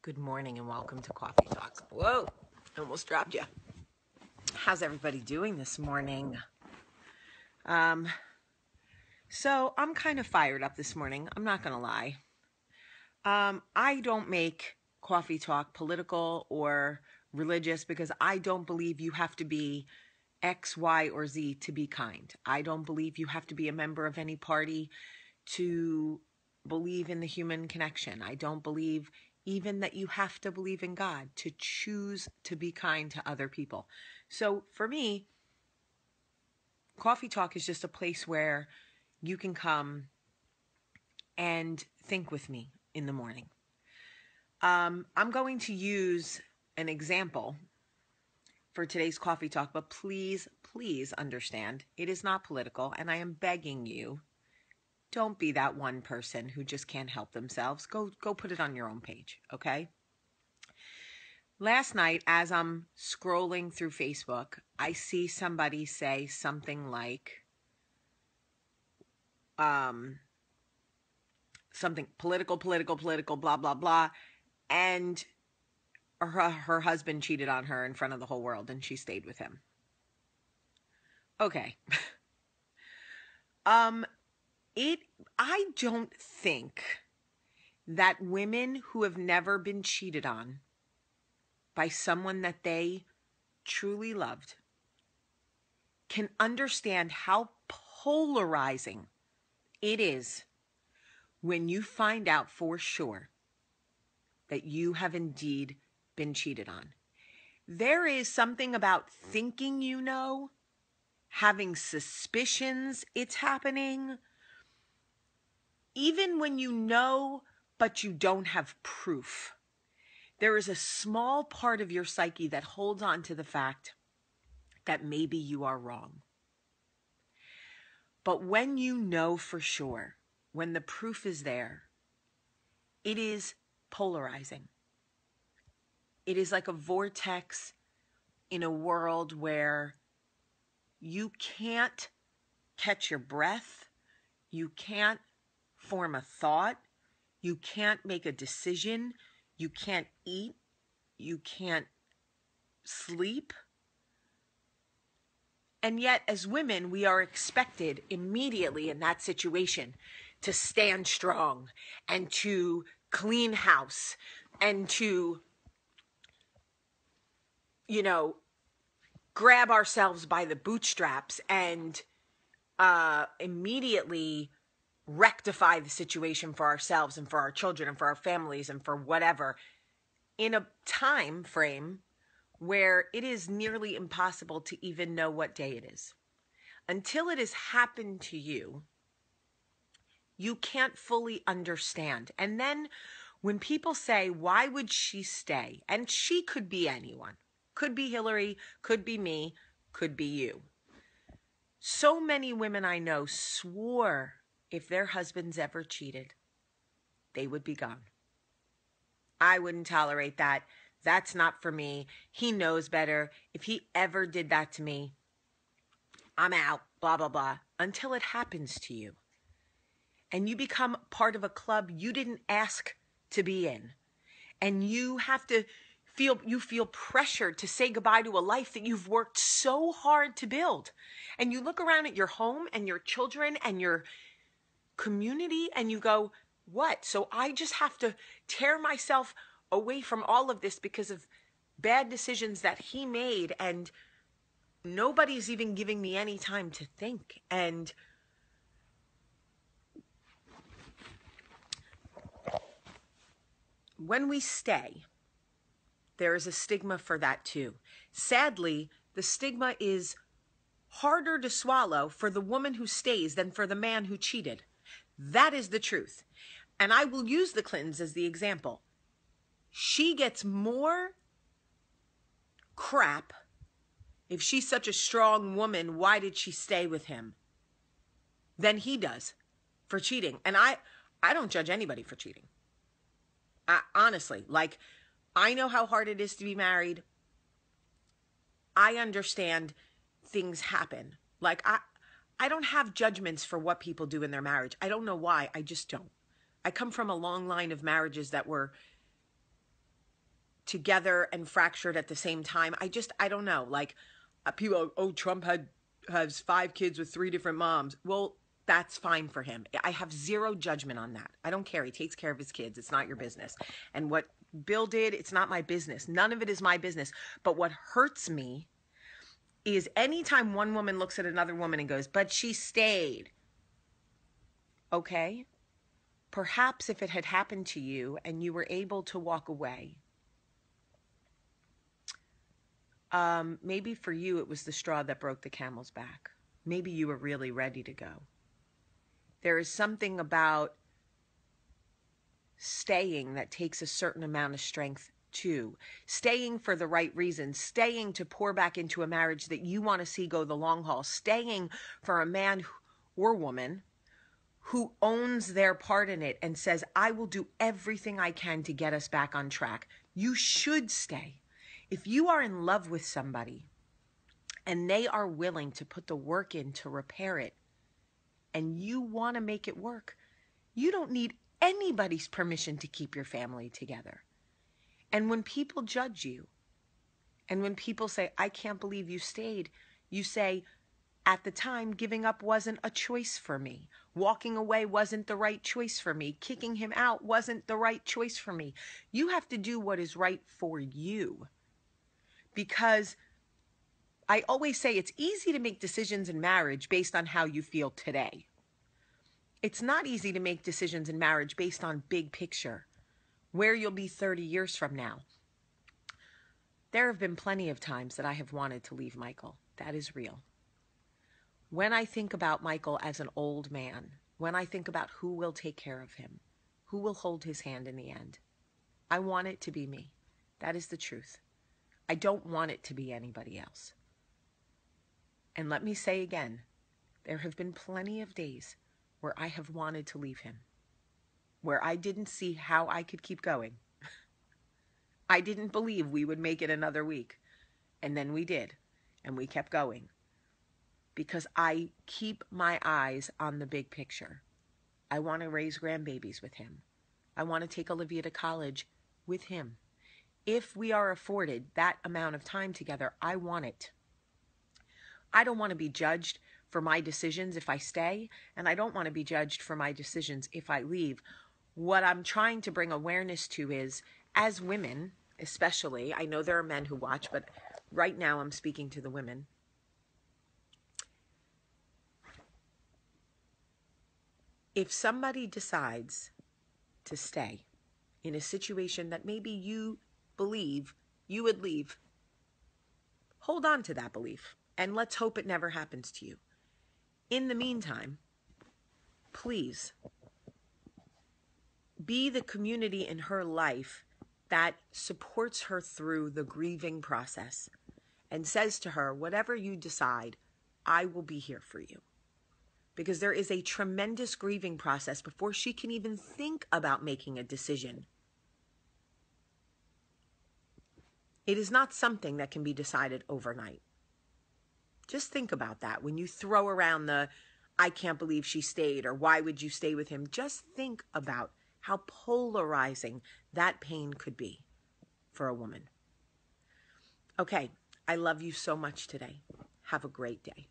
Good morning and welcome to Coffee Talk. Whoa, almost dropped you. How's everybody doing this morning? So I'm kind of fired up this morning. I'm not going to lie. I don't make Coffee Talk political or religious because I don't believe you have to be X, Y, or Z to be kind. I don't believe you have to be a member of any party to believe in the human connection. I don't believe even that you have to believe in God to choose to be kind to other people. So for me, Coffee Talk is just a place where you can come and think with me in the morning. I'm going to use an example for today's Coffee Talk, but please understand it is not political, and I am begging you, don't be that one person who just can't help themselves. Go put it on your own page, okay? Last night, as I'm scrolling through Facebook, I see somebody say something like, something political, blah, blah, blah, and her husband cheated on her in front of the whole world, and she stayed with him. Okay. I don't think that women who have never been cheated on by someone that they truly loved can understand how polarizing it is when you find out for sure that you have indeed been cheated on. There is something about thinking you know, having suspicions it's happening, even when you know, but you don't have proof. There is a small part of your psyche that holds on to the fact that maybe you are wrong. But when you know for sure, when the proof is there, it is polarizing. It is like a vortex in a world where you can't catch your breath, you can't form a thought, you can't make a decision, you can't eat, you can't sleep. And yet, as women, we are expected immediately in that situation to stand strong and to clean house and to, grab ourselves by the bootstraps and immediately rectify the situation for ourselves and for our children and for our families and for whatever in a time frame where it is nearly impossible to even know what day it is. Until it has happened to you, you can't fully understand. And then when people say, why would she stay? And she could be anyone. Could be Hillary, could be me, could be you. So many women I know swore if their husbands ever cheated, they would be gone. I wouldn't tolerate that. That's not for me. He knows better. If he ever did that to me, I'm out, blah, blah, blah, until it happens to you. And you become part of a club you didn't ask to be in. And you have to feel pressured to say goodbye to a life that you've worked so hard to build. And you look around at your home and your children and your community and you go, what? So I just have to tear myself away from all of this because of bad decisions that he made, and nobody's even giving me any time to think. And when we stay, there is a stigma for that too. Sadly, the stigma is harder to swallow for the woman who stays than for the man who cheated. That is the truth. And I will use the Clintons as the example. She gets more crap. If she's such a strong woman, why did she stay with him? Than he does for cheating. And I don't judge anybody for cheating. Honestly, I know how hard it is to be married. I understand things happen. I don't have judgments for what people do in their marriage. I don't know why. I just don't. I come from a long line of marriages that were together and fractured at the same time. I don't know. Like, people, oh, Trump has 5 kids with 3 different moms. Well, that's fine for him. I have zero judgment on that. I don't care. He takes care of his kids. It's not your business. And what Bill did, it's not my business. None of it is my business. But what hurts me is anytime one woman looks at another woman and goes, but she stayed. Okay. Perhaps if it had happened to you and you were able to walk away, maybe for you it was the straw that broke the camel's back. Maybe you were really ready to go. There is something about staying that takes a certain amount of strength too. Staying for the right reasons, staying to pour back into a marriage that you want to see go the long haul, staying for a man or woman who owns their part in it and says, I will do everything I can to get us back on track. You should stay. If you are in love with somebody and they are willing to put the work in to repair it, and you want to make it work, you don't need anybody's permission to keep your family together. And when people judge you, and when people say, I can't believe you stayed, you say, at the time, giving up wasn't a choice for me. Walking away wasn't the right choice for me. Kicking him out wasn't the right choice for me. You have to do what is right for you. Because I always say it's easy to make decisions in marriage based on how you feel today. It's not easy to make decisions in marriage based on big picture, where you'll be 30 years from now. There have been plenty of times that I have wanted to leave Michael. That is real. When I think about Michael as an old man, when I think about who will take care of him, who will hold his hand in the end, I want it to be me. That is the truth. I don't want it to be anybody else. And let me say again, there have been plenty of days where I have wanted to leave him, where I didn't see how I could keep going. I didn't believe we would make it another week. And then we did, and we kept going. Because I keep my eyes on the big picture. I want to raise grandbabies with him. I want to take Olivia to college with him. If we are afforded that amount of time together, I want it. I don't want to be judged for my decisions if I stay, and I don't want to be judged for my decisions if I leave. What I'm trying to bring awareness to is, as women, especially, I know there are men who watch, but right now I'm speaking to the women. If somebody decides to stay in a situation that maybe you believe you would leave, hold on to that belief, and let's hope it never happens to you. In the meantime, please be the community in her life that supports her through the grieving process and says to her, whatever you decide, I will be here for you. Because there is a tremendous grieving process before she can even think about making a decision. It is not something that can be decided overnight. Just think about that. When you throw around the, I can't believe she stayed, or why would you stay with him? Just think about how polarizing that pain could be for a woman. Okay, I love you so much today. Have a great day.